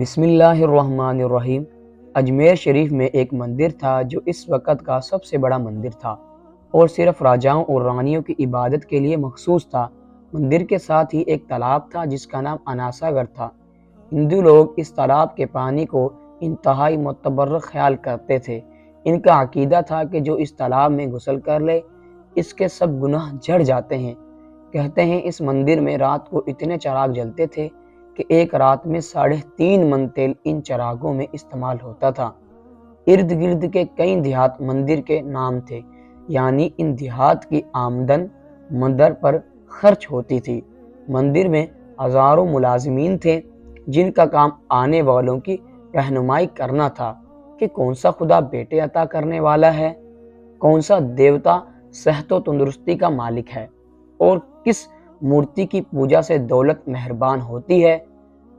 بسم اللہ الرحمن الرحیم۔ اجمیر شریف میں ایک مندر تھا جو اس وقت کا سب سے بڑا مندر تھا اور صرف راجاؤں اور رانیوں کی عبادت کے لیے مخصوص تھا۔ مندر کے ساتھ ہی ایک تالاب تھا جس کا نام اناساگر تھا۔ ہندو لوگ اس تالاب کے پانی کو انتہائی معتبر خیال کرتے تھے۔ ان کا عقیدہ تھا کہ جو اس تالاب میں غسل کر لے اس کے سب گناہ جھڑ جاتے ہیں۔ کہتے ہیں اس مندر میں رات کو اتنے چراغ جلتے تھے کہ ایک رات میں 3.5 من تیل ان چراغوں میں استعمال ہوتا تھا۔ ارد گرد کے کئی دیہات مندر کے نام تھے، یعنی ان دیہات کی آمدن مندر پر خرچ ہوتی تھی۔ مندر میں ہزاروں ملازمین تھے جن کا کام آنے والوں کی رہنمائی کرنا تھا کہ کون سا خدا بیٹے عطا کرنے والا ہے، کون سا دیوتا صحت و تندرستی کا مالک ہے اور کس مورتی کی پوجا سے دولت مہربان ہوتی ہے۔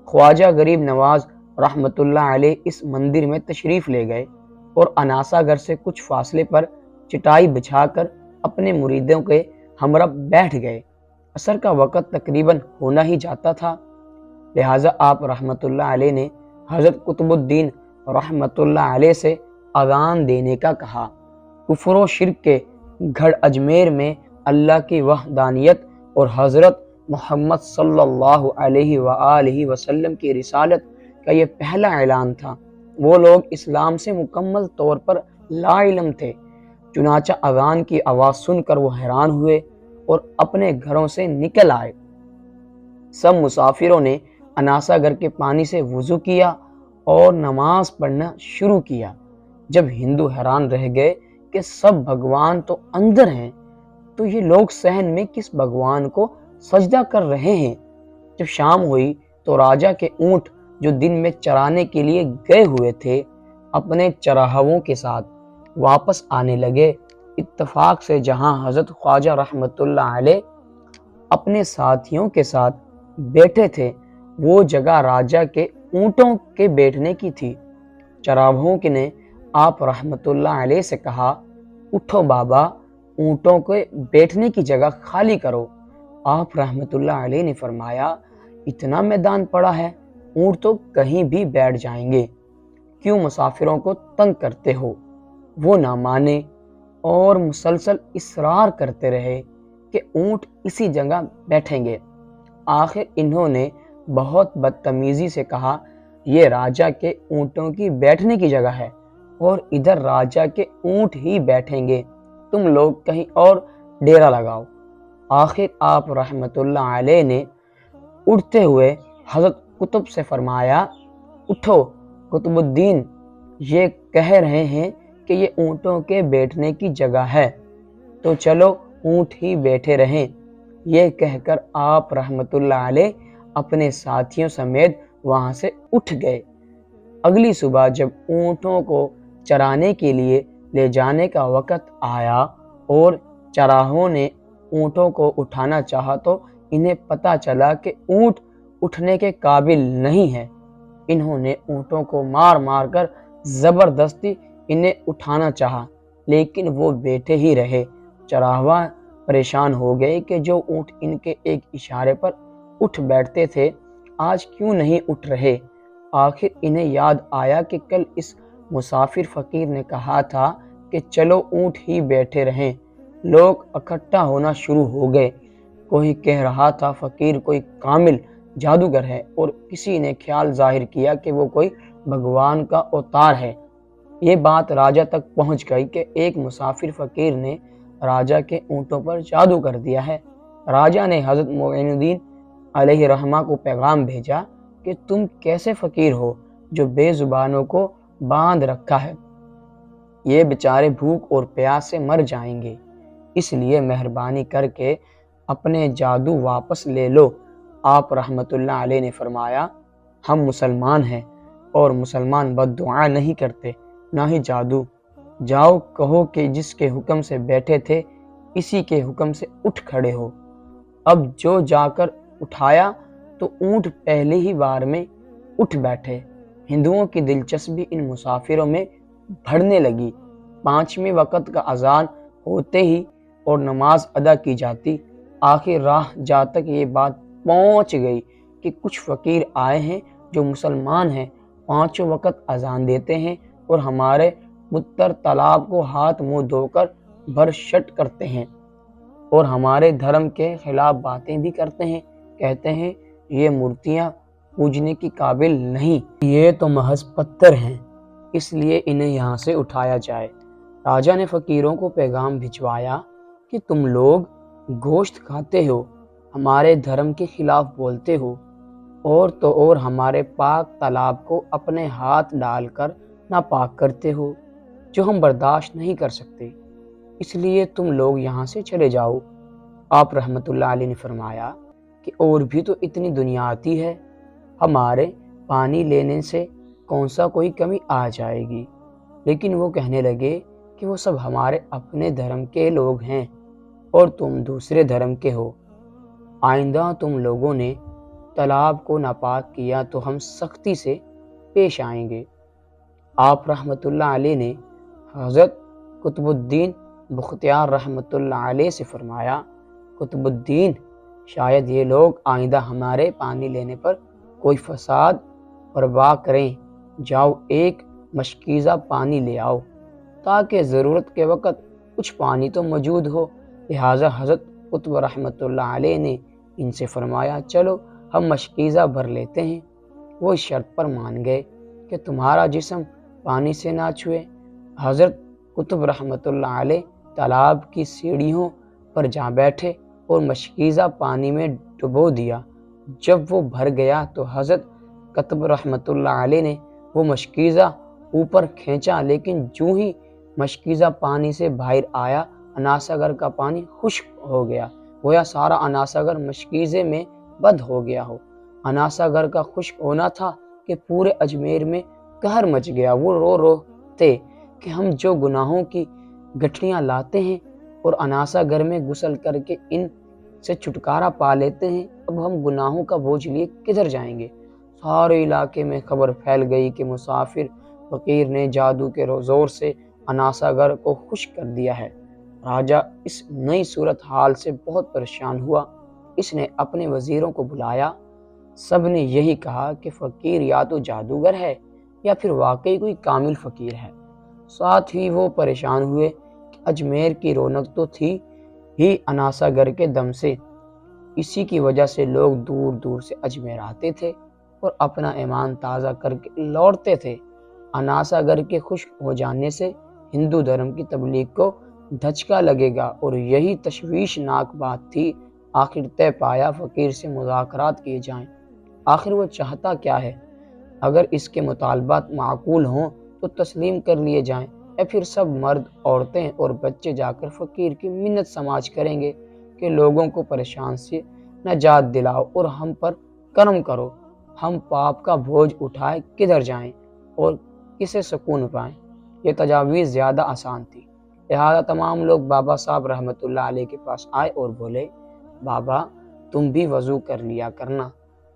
خواجہ غریب نواز رحمۃ اللہ علیہ اس مندر میں تشریف لے گئے اور اناساگر سے کچھ فاصلے پر چٹائی بچھا کر اپنے مریدوں کے ہمراہ بیٹھ گئے۔ عصر کا وقت تقریباً ہونا ہی جاتا تھا، لہٰذا آپ رحمۃ اللہ علیہ نے حضرت قطب الدین رحمۃ اللہ علیہ سے اذان دینے کا کہا۔ کفر و شرک کے گھڑ اجمیر میں اللہ کی وحدانیت اور حضرت محمد صلی اللہ علیہ وآلہ وسلم کی رسالت کا یہ پہلا اعلان تھا۔ وہ لوگ اسلام سے مکمل طور پر لا علم تھے، چنانچہ اذان کی آواز سن کر وہ حیران ہوئے اور اپنے گھروں سے نکل آئے۔ سب مسافروں نے اناساگر کے پانی سے وضو کیا اور نماز پڑھنا شروع کیا۔ جب ہندو حیران رہ گئے کہ سب بھگوان تو اندر ہیں تو یہ لوگ صحن میں کس بھگوان کو سجدہ کر رہے ہیں۔ جب شام ہوئی تو راجا کے اونٹ جو دن میں چرانے کے لیے گئے ہوئے تھے اپنے چراہوں کے ساتھ واپس آنے لگے۔ اتفاق سے جہاں حضرت خواجہ رحمۃ اللہ علیہ اپنے ساتھیوں کے ساتھ بیٹھے تھے وہ جگہ راجا کے اونٹوں کے بیٹھنے کی تھی۔ چراہوں نے آپ رحمۃ اللہ علیہ سے کہا، اٹھو بابا، اونٹوں کے بیٹھنے کی جگہ خالی کرو۔ آپ رحمۃ اللہ علیہ نے فرمایا، اتنا میدان پڑا ہے، اونٹ تو کہیں بھی بیٹھ جائیں گے، کیوں مسافروں کو تنگ کرتے ہو؟ وہ نہ مانے اور مسلسل اصرار کرتے رہے کہ اونٹ اسی جگہ بیٹھیں گے۔ آخر انہوں نے بہت بدتمیزی سے کہا، یہ راجا کے اونٹوں کی بیٹھنے کی جگہ ہے اور ادھر راجا کے اونٹ ہی بیٹھیں گے، تم لوگ کہیں اور ڈیرا لگاؤ۔ آخر آپ رحمۃ اللہ علیہ نے اٹھتے ہوئے حضرت قطب سے فرمایا، اٹھو قطب الدین، یہ کہہ رہے ہیں کہ یہ اونٹوں کے بیٹھنے کی جگہ ہے تو چلو اونٹ ہی بیٹھے رہیں۔ یہ کہہ کر آپ رحمۃ اللہ علیہ اپنے ساتھیوں سمیت وہاں سے اٹھ گئے۔ اگلی صبح جب اونٹوں کو چرانے کے لیے لے جانے کا وقت آیا اور چراہوں نے اونٹوں کو اٹھانا چاہا تو انہیں پتہ چلا کہ اونٹ اٹھنے کے قابل نہیں ہے۔ انہوں نے اونٹوں کو مار مار کر زبردستی انہیں اٹھانا چاہا لیکن وہ بیٹھے ہی رہے۔ چراہواں پریشان ہو گئے کہ جو اونٹ ان کے ایک اشارے پر اٹھ بیٹھتے تھے آج کیوں نہیں اٹھ رہے۔ آخر انہیں یاد آیا کہ کل اس مسافر فقیر نے کہا تھا کہ چلو اونٹ ہی بیٹھے رہیں۔ لوگ اکٹھا ہونا شروع ہو گئے، کوئی کہہ رہا تھا فقیر کوئی کامل جادوگر ہے اور کسی نے خیال ظاہر کیا کہ وہ کوئی بھگوان کا اوتار ہے۔ یہ بات راجا تک پہنچ گئی کہ ایک مسافر فقیر نے راجا کے اونٹوں پر جادو کر دیا ہے۔ راجا نے حضرت معین الدین علیہ رحمہ کو پیغام بھیجا کہ تم کیسے فقیر ہو جو بے زبانوں کو باندھ رکھا ہے، یہ بیچارے بھوک اور پیاس سے مر جائیں گے، اس لیے مہربانی کر کے اپنے جادو واپس لے لو۔ آپ رحمۃ اللہ علیہ نے فرمایا، ہم مسلمان ہیں اور مسلمان بد دعا نہیں کرتے نہ ہی جادو۔ جاؤ کہو کہ جس کے حکم سے بیٹھے تھے اسی کے حکم سے اٹھ کھڑے ہو۔ اب جو جا کر اٹھایا تو اونٹ پہلی ہی بار میں اٹھ بیٹھے۔ ہندوؤں کی دلچسپی ان مسافروں میں بڑھنے لگی۔ 5ویں وقت کا اذان ہوتے ہی اور نماز ادا کی جاتی۔ آخر راہ جا تک یہ بات پہنچ گئی کہ کچھ فقیر آئے ہیں جو مسلمان ہیں 5 وقت اذان دیتے ہیں اور ہمارے متر تالاب کو ہاتھ منہ دھو کر برشٹ کرتے ہیں اور ہمارے دھرم کے خلاف باتیں بھی کرتے ہیں، کہتے ہیں یہ مورتیاں پوجنے کی قابل نہیں، یہ تو محض پتھر ہیں، اس لیے انہیں یہاں سے اٹھایا جائے۔ راجا نے فقیروں کو پیغام بھجوایا کہ تم لوگ گوشت کھاتے ہو، ہمارے دھرم کے خلاف بولتے ہو، اور تو اور ہمارے پاک تالاب کو اپنے ہاتھ ڈال کر ناپاک کرتے ہو، جو ہم برداشت نہیں کر سکتے، اس لیے تم لوگ یہاں سے چلے جاؤ۔ آپ رحمۃ اللہ علیہ نے فرمایا کہ اور بھی تو اتنی دنیا آتی ہے، ہمارے پانی لینے سے کون سا کوئی کمی آ جائے گی؟ لیکن وہ کہنے لگے کہ وہ سب ہمارے اپنے دھرم کے لوگ ہیں اور تم دوسرے دھرم کے ہو، آئندہ تم لوگوں نے تالاب کو ناپاک کیا تو ہم سختی سے پیش آئیں گے۔ آپ رحمۃ اللہ علیہ نے حضرت قطب الدین بختیار رحمۃ اللہ علیہ سے فرمایا، قطب الدین، شاید یہ لوگ آئندہ ہمارے پانی لینے پر کوئی فساد برپا کریں، جاؤ ایک مشکیزہ پانی لے آؤ تاکہ ضرورت کے وقت کچھ پانی تو موجود ہو۔ لہٰذا حضرت قطب رحمۃ اللہ علیہ نے ان سے فرمایا، چلو ہم مشکیزہ بھر لیتے ہیں۔ وہ اس شرط پر مان گئے کہ تمہارا جسم پانی سے نہ چھوئے۔ حضرت قطب رحمۃ اللہ علیہ تالاب کی سیڑھیوں پر جا بیٹھے اور مشکیزہ پانی میں ڈبو دیا۔ جب وہ بھر گیا تو حضرت قطب رحمۃ اللہ علیہ نے وہ مشکیزہ اوپر کھینچا، لیکن جو ہی مشکیزہ پانی سے باہر آیا، اناساگر کا پانی خشک ہو گیا، گویا سارا اناساگر مشکیزے میں بند ہو گیا ہو۔ اناساگر کا خشک ہونا تھا کہ پورے اجمیر میں قہر مچ گیا۔ وہ رو رو تھے کہ ہم جو گناہوں کی گٹھلیاں لاتے ہیں اور اناساگر میں غسل کر کے ان سے چھٹکارا پا لیتے ہیں، اب ہم گناہوں کا بوجھ لیے کدھر جائیں گے؟ سارے علاقے میں خبر پھیل گئی کہ مسافر فقیر نے جادو کے زور سے اناساگر کو خشک کر دیا ہے۔ راجہ اس نئی صورتحال سے بہت پریشان ہوا۔ اس نے اپنے وزیروں کو بلایا، سب نے یہی کہا کہ فقیر یا تو جادوگر ہے یا پھر واقعی کوئی کامل فقیر ہے۔ ساتھ ہی وہ پریشان ہوئے کہ اجمیر کی رونق تو تھی ہی اناساگر کے دم سے، اسی کی وجہ سے لوگ دور دور سے اجمیر آتے تھے اور اپنا ایمان تازہ کر کے لوٹتے تھے۔ اناساگر کے خشک ہو جانے سے ہندو دھرم کی تبلیغ کو دھچکا لگے گا اور یہی تشویشناک بات تھی۔ آخر طے پایا فقیر سے مذاکرات کیے جائیں۔ آخر وہ چاہتا کیا ہے؟ اگر اس کے مطالبات معقول ہوں تو تسلیم کر لیے جائیں، یا پھر سب مرد، عورتیں اور بچے جا کر فقیر کی منت سماج کریں گے کہ لوگوں کو پریشان سے نجات دلاؤ اور ہم پر کرم کرو۔ ہم پاپ کا بوجھ اٹھائے کدھر جائیں اور کسے سکون پائیں؟ یہ تجاویز زیادہ آسان تھی، لہذا تمام لوگ بابا صاحب رحمۃ اللہ علیہ کے پاس آئے اور بولے، بابا تم بھی وضو کر لیا کرنا،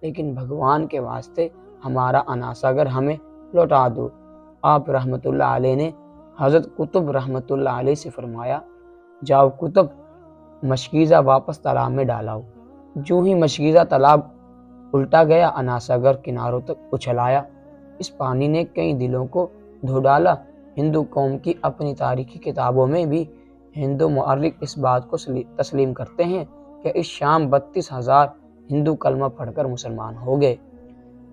لیکن بھگوان کے واسطے ہمارا اناساگر ہمیں لوٹا دو۔ آپ رحمۃ اللہ علیہ نے حضرت قطب رحمۃ اللہ علیہ سے فرمایا، جاؤ قطب، مشکیزہ واپس تالاب میں ڈالاؤ۔ جو ہی مشکیزہ تالاب الٹا گیا، اناساگر کناروں تک اچھل آیا۔ اس پانی نے کئی دلوں کو دھو ڈالا۔ ہندو قوم کی اپنی تاریخی کتابوں میں بھی ہندو مورخ اس بات کو تسلیم کرتے ہیں کہ اس شام 32,000 ہندو کلمہ پڑھ کر مسلمان ہو گئے۔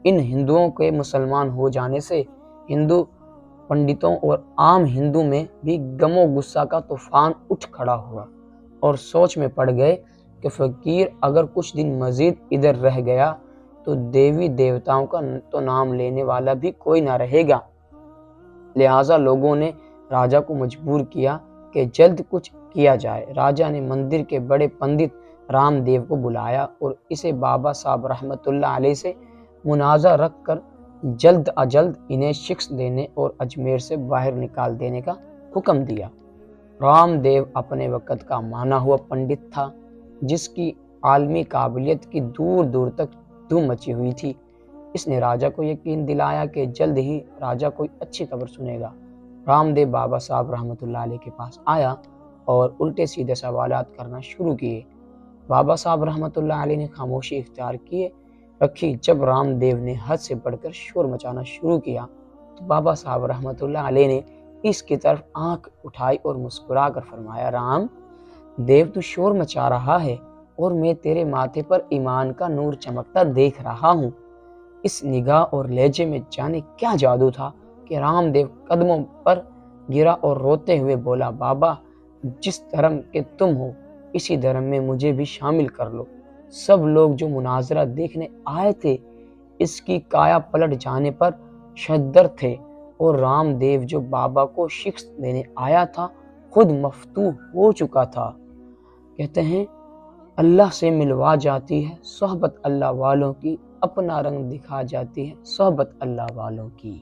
ان ہندوؤں کے مسلمان ہو جانے سے ہندو پنڈتوں اور عام ہندو میں بھی غم و غصہ کا طوفان اٹھ کھڑا ہوا اور سوچ میں پڑ گئے کہ فقیر اگر کچھ دن مزید ادھر رہ گیا تو دیوی دیوتاؤں کا تو نام لینے والا بھی کوئی نہ رہے گا۔ لہٰذا لوگوں نے راجہ کو مجبور کیا کہ جلد کچھ کیا جائے۔ راجہ نے مندر کے بڑے پنڈت رام دیو کو بلایا اور اسے بابا صاحب رحمۃ اللہ علیہ سے منازع رکھ کر جلد از جلد انہیں شکست دینے اور اجمیر سے باہر نکال دینے کا حکم دیا۔ رام دیو اپنے وقت کا مانا ہوا پنڈت تھا، جس کی عالمی قابلیت کی دور دور تک دھوم مچی ہوئی تھی۔ اس نے راجہ کو یقین دلایا کہ جلد ہی راجہ کوئی اچھی خبر سنے گا۔ رام دیو بابا صاحب رحمۃ اللہ علیہ کے پاس آیا اور الٹے سیدھے سوالات کرنا شروع کیے۔ بابا صاحب رحمۃ اللہ علیہ نے خاموشی اختیار کیے۔ رکھی۔ جب رام دیو نے حد سے بڑھ کر شور مچانا شروع کیا تو بابا صاحب رحمۃ اللہ علیہ نے اس کی طرف آنکھ اٹھائی اور مسکرا کر فرمایا، رام دیو تو شور مچا رہا ہے اور میں تیرے ماتھے پر ایمان کا نور چمکتا دیکھ رہا ہوں۔ اس نگاہ اور لہجے میں جانے کیا جادو تھا کہ رام دیو قدموں پر گرا اور روتے ہوئے بولا، بابا جس دھرم کے تم ہو اسی دھرم میں مجھے بھی شامل کر لو۔ سب لوگ جو مناظرہ دیکھنے آئے تھے اس کی کایا پلٹ جانے پر شدر تھے، اور رام دیو جو بابا کو شکست دینے آیا تھا خود مفتوح ہو چکا تھا۔ کہتے ہیں اللہ سے ملوا جاتی ہے صحبت اللہ والوں کی، اپنا رنگ دکھا جاتی ہے صحبت اللہ والوں کی۔